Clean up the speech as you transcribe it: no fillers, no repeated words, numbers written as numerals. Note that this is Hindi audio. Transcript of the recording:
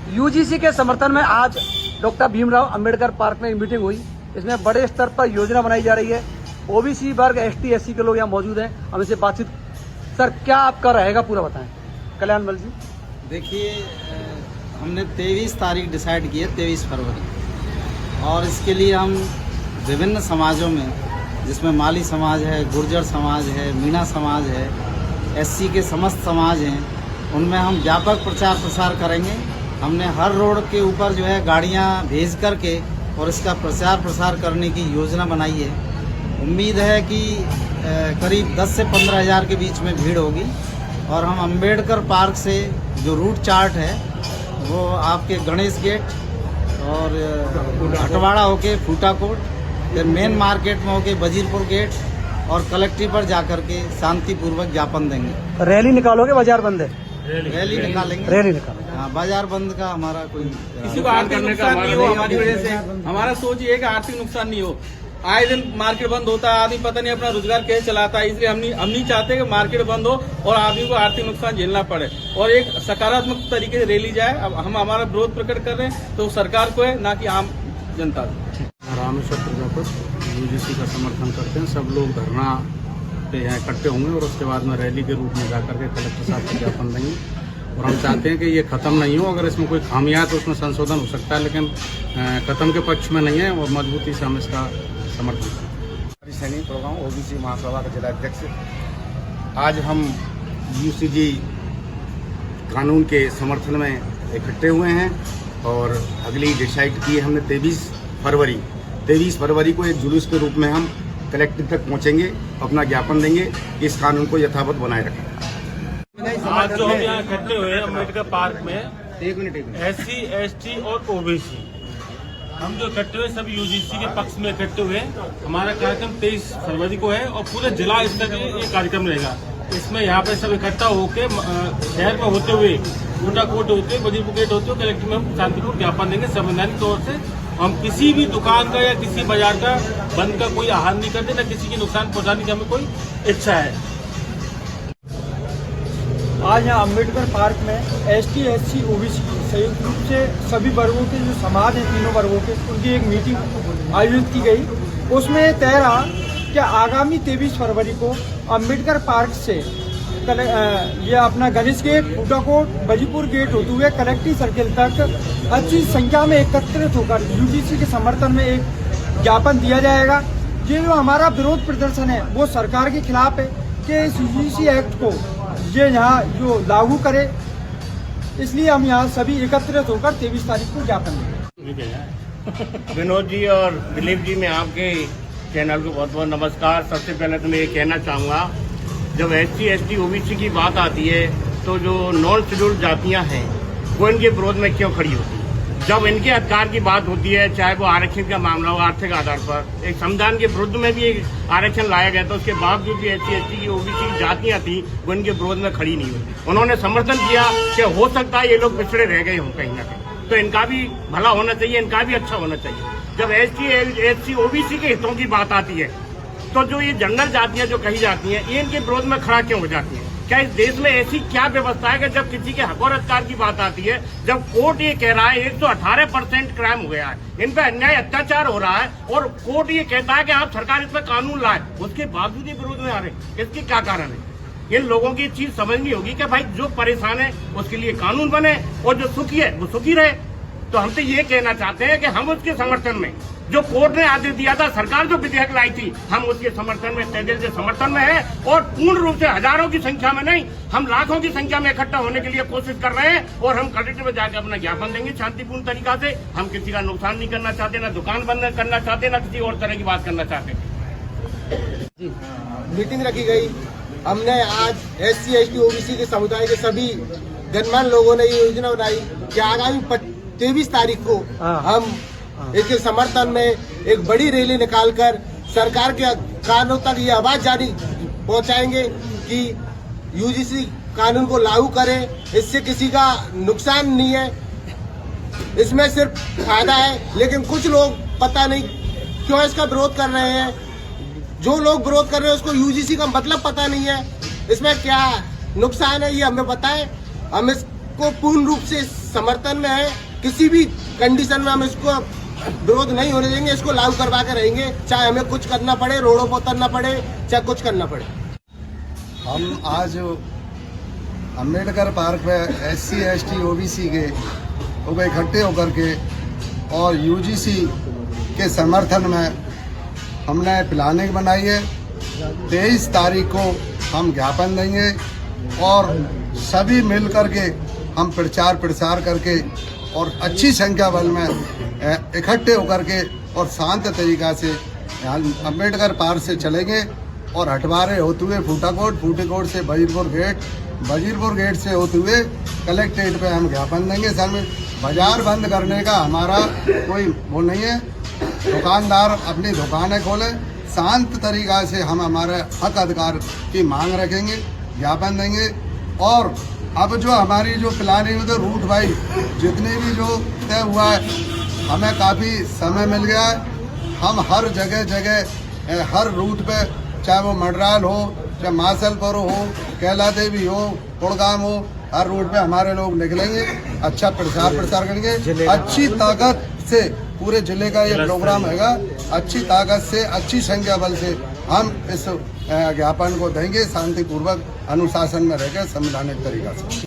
यूजीसी के समर्थन में आज डॉक्टर भीमराव अंबेडकर पार्क में मीटिंग हुई। इसमें बड़े स्तर पर योजना बनाई जा रही है। ओबीसी वर्ग, एसटी, एससी के लोग यहाँ मौजूद हैं। हम इनसे बातचीत। सर, क्या आपका रहेगा, पूरा बताएं। कल्याण बल जी, देखिए, हमने 23 तारीख डिसाइड की है, 23 फरवरी, और इसके लिए हम विभिन्न समाजों में, जिसमें माली समाज है, गुर्जर समाज है, मीणा समाज है, एससी के समस्त समाज हैं, उनमें हम व्यापक प्रचार प्रसार करेंगे। हमने हर रोड के ऊपर जो है गाड़ियां भेज करके और इसका प्रचार प्रसार करने की योजना बनाई है। उम्मीद है कि करीब 10 से 15 हज़ार के बीच में भीड़ होगी। और हम अंबेडकर पार्क से जो रूट चार्ट है वो आपके गणेश गेट और हटवाड़ा होके फूटाकोट, फिर मेन मार्केट में होके वजीरपुर गेट और कलेक्ट्रेट पर जाकर के शांतिपूर्वक ज्ञापन देंगे। रैली निकालोगे? बाजार बंद है। रैली निकालेंगे। रैली निकालेंगे। हाँ, बाजार बंद का हमारा कोई किसी को आर्थिक नुकसान नहीं हो हमारी वजह से। हमारा सोच ये है कि आर्थिक नुकसान नहीं हो। आए दिन मार्केट बंद होता है, आदमी पता नहीं अपना रोजगार कैसे चलाता है। इसलिए हम नहीं चाहते कि मार्केट बंद हो और आदमी को आर्थिक नुकसान झेलना पड़े, और एक सकारात्मक तरीके से रैली जाए। अब हम हमारा विरोध प्रकट कर रहे हैं तो सरकार को है, ना कि आम जनता को। रामेश्वर प्रजापति यूजीसी का समर्थन करते हैं। सब लोग धरना पे यहाँ इकट्ठे होंगे और उसके बाद में रैली के रूप में जाकर के कलेक्टर साहब को ज्ञापन देंगे। और हम चाहते हैं कि ये खत्म नहीं हो। अगर इसमें कोई खामियां तो उसमें संशोधन हो सकता है, लेकिन खत्म के पक्ष में नहीं है और मजबूती से हम इसका समर्थन करते हैं। सैनिक प्रोग्राम ओबीसी महासभा के जिला अध्यक्ष, आज हम यूसीजी कानून के समर्थन में इकट्ठे हुए हैं और अगली डिसाइड की है हमने 23 फरवरी को एक जुलूस के रूप में हम कलेक्ट्रेट तक पहुंचेंगे, अपना ज्ञापन देंगे कि इस कानून को यथावत बनाए रखें। आज जो हम यहाँ इकट्ठे हुए हैं अम्बेडकर पार्क में, एससी, एसटी और ओबीसी, हम जो इकट्ठे हुए सब यूजीसी के पक्ष में इकट्ठे हुए। हमारा कार्यक्रम 23 फरवरी को है और पूरे जिला स्तर ये कार्यक्रम रहेगा। इसमें यहाँ पे सब इकट्ठा होकर शहर में होते हुए, फूटाकोट होते हुए, वजीरपुर गेट होते हुए कलेक्टर में हम शांतिपूर्ण ज्ञापन देंगे। संवैधानिक तौर से हम किसी भी दुकान का या किसी बाजार का बंद का कोई आह्वान नहीं करते, न किसी की नुकसान पहुंचाने की हमें कोई इच्छा है। आज यहाँ अम्बेडकर पार्क में एसटी, एससी, ओबीसी संयुक्त रूप से सभी वर्गों के जो समाज हैं, तीनों वर्गों के, उनकी एक मीटिंग आयोजित की गई। उसमें तय रहा कि आगामी 23 फरवरी को अम्बेडकर पार्क से ये अपना गणेश गेट, फूटाकोट, वजीरपुर गेट होते हुए कलेक्ट्रेट सर्किल तक अच्छी संख्या में एकत्रित होकर यूजीसी के समर्थन में एक ज्ञापन दिया जाएगा। ये जो हमारा विरोध प्रदर्शन है वो सरकार के खिलाफ है कि इस यूजीसी एक्ट को ये यहाँ जो लागू करे। इसलिए हम यहाँ सभी एकत्रित होकर 23 तारीख को ज्ञापन देंगे। विनोद जी और दिलीप जी, मैं आपके चैनल को बहुत बहुत नमस्कार। सबसे पहले तो मैं ये कहना चाहूँगा, जब एससी, एसटी, ओबीसी की बात आती है तो जो नॉन शेड्यूल्ड जातियाँ हैं वो इनके विरोध में क्यों खड़ी होती है? जब इनके अधिकार की बात होती है, चाहे वो आरक्षण का मामला हो, आर्थिक आधार पर एक संविधान के विरुद्ध में भी एक आरक्षण लाया गया था, उसके बावजूद भी एससी, एसटी की, ओबीसी की जातियां थी वो इनके विरोध में खड़ी नहीं हुई। उन्होंने समर्थन किया कि हो सकता है ये लोग पिछड़े रह गए हों कहीं ना कहीं, तो इनका भी भला होना चाहिए, इनका भी अच्छा होना चाहिए। जब एससी, ओबीसी के हितों की बात आती है तो जो ये जनरल जातियां जो कही जाती हैं, ये इनके विरोध में खड़ा क्यों हो जाती है? क्या इस देश में ऐसी क्या व्यवस्था है कि जब किसी के हक और अधिकार की बात आती है, जब कोर्ट ये कह रहा है 118% क्राइम हो गया है, इन पर अन्याय अत्याचार हो रहा है, और कोर्ट ये कहता है कि आप सरकार इसमें कानून लाए, उसके बावजूद ये विरोध में आ रहे हैं, इसकी क्या कारण है? इन लोगों की चीज समझनी होगी कि भाई जो परेशान है उसके लिए कानून बने और जो सुखी है वो सुखी रहे। तो हम तो ये कहना चाहते हैं कि हम उसके समर्थन में, जो कोर्ट ने आदेश दिया था, सरकार जो विधेयक लाई थी, हम उसके समर्थन में, तहे दिल से समर्थन में है, और पूर्ण रूप से हजारों की संख्या में नहीं, हम लाखों की संख्या में इकट्ठा होने के लिए कोशिश कर रहे हैं। और हम कलेक्टर में जाकर अपना ज्ञापन देंगे शांतिपूर्ण तरीका से। हम किसी का नुकसान नहीं करना चाहते, ना दुकान बंद करना चाहते, ना किसी और तरह की बात करना चाहते। मीटिंग रखी गई। हमने आज एससी, एसटी, ओबीसी के समुदाय के सभी गणमान्य लोगों ने ये योजना बनाई कि आगामी 23 तारीख को हम इसके समर्थन में एक बड़ी रैली निकालकर सरकार के कानों तक ये आवाज जारी पहुंचाएंगे कि यूजीसी कानून को लागू करें। इससे किसी का नुकसान नहीं है, इसमें सिर्फ फायदा है। लेकिन कुछ लोग पता नहीं क्यों इसका विरोध कर रहे हैं। जो लोग विरोध कर रहे हैं उसको यूजीसी का मतलब पता नहीं है, इसमें क्या नुकसान है ये हमें बताएं। हम इसको पूर्ण रूप से समर्थन में है। किसी भी कंडीशन में हम इसको विरोध नहीं होने देंगे, इसको लागू करवा के रहेंगे, चाहे हमें कुछ करना पड़े, रोडों पर उतरना पड़े, चाहे कुछ करना पड़े। हम आज अम्बेडकर पार्क में SC ST OBC के लोग इकट्ठे होकर के और UGC के समर्थन में हमने प्लानिंग बनाई है। 23 तारीख को हम ज्ञापन देंगे और सभी मिल करके हम प्रचार प्रसार करके और अच्छी संख्या बल में इकट्ठे होकर के और शांत तरीका से अम्बेडकर पार्क से चलेंगे और हटवारे होते हुए फूटाकोट से वजीरपुर गेट से होते हुए कलेक्ट्रेट पे हम ज्ञापन देंगे। सर में बाजार बंद करने का हमारा कोई वो नहीं है। दुकानदार अपनी दुकानें खोले, शांत तरीका से हम हमारे हक अधिकार की मांग रखेंगे, ज्ञापन देंगे। और अब जो हमारी जो प्लानिंग तो रूट भाई जितने भी जो तय हुआ है, हमें काफ़ी समय मिल गया है। हम हर जगह हर रूट पे, चाहे वो मडराल हो, चाहे मासलपुर हो, कैला देवी हो, गुड़गाम हो, हर रूट पे हमारे लोग निकलेंगे, अच्छा प्रसार करेंगे। अच्छी ताकत से पूरे जिले का ये प्रोग्राम हैगा, अच्छी ताकत से, अच्छी संख्या बल से हम इस ज्ञापन को देंगे, शांतिपूर्वक अनुशासन में रहकर संवैधानिक तरीका से।